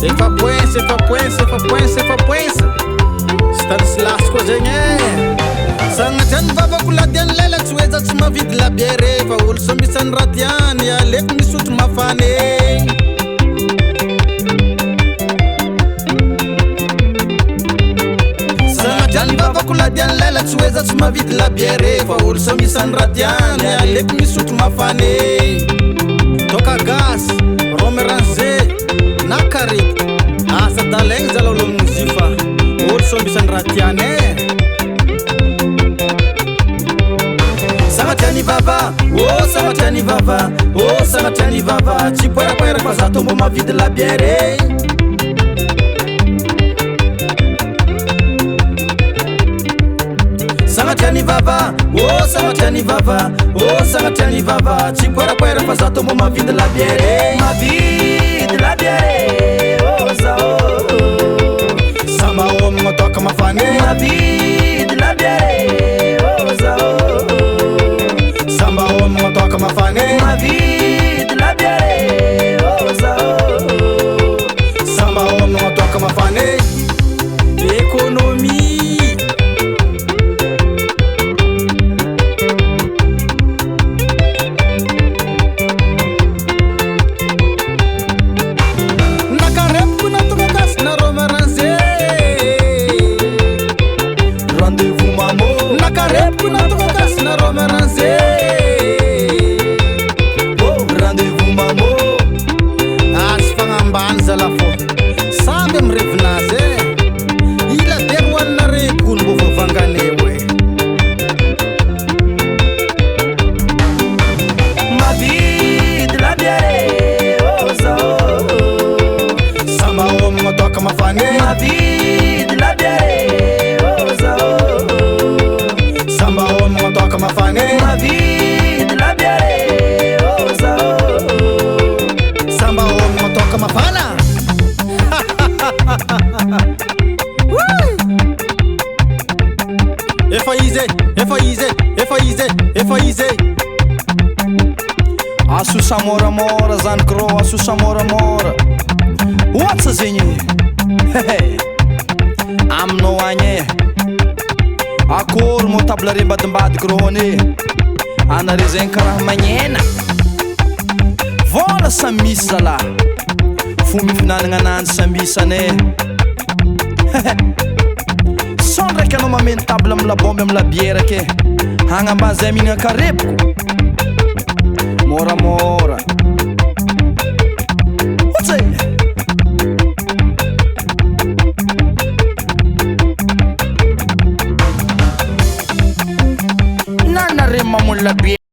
Efa poensa Stanislas koa zegny Sagnatry ny vavako lady lela tsy hoe tsy mavidy labiere fa olo sambisany raha tiany aleko misotro mafany Sagnatry ny vavako lady lela tsy hoe tsy mavidy labiere fa olo sambisany raha tiany aleko misotro mafany Toka gas, romeranze, nakarip Asa daleng zalolo muzifa Ol sombisan ratiane Sangatani vava, oh sangatani vava Oh sangatani vava Cipuera kwa zato moma vide la biere Sangatani vava, oh sangatani vava Oh sangatani vava Cipuera kwa zato moma vide la biere Ma vide la biere Oh sao Sama om ngotoka mafane Ma vide la biere Oh sao Sama om ngotoka mafane Ma vide la biere Oh sao Sama om ngotoka mafane Ekonomi Ma vide la biere, oh sao Samba om ngotoka mafane Ma vide la biere, oh sao Samba om ngotoka mafana Efa easy Asusa mora zany kro asusa mora What's zegny Aminao agny Akory mo tablare mbadimbadiky rôny Anare zegny karaha magnena Vola sambisa zala Fo mifinanagna ananjy sambisane Sao ndraiky anao mameno table amy labomby amy labiera ke Hagnambany zay mihinagna kareboko Moramora Otsay Nana rema mon labiera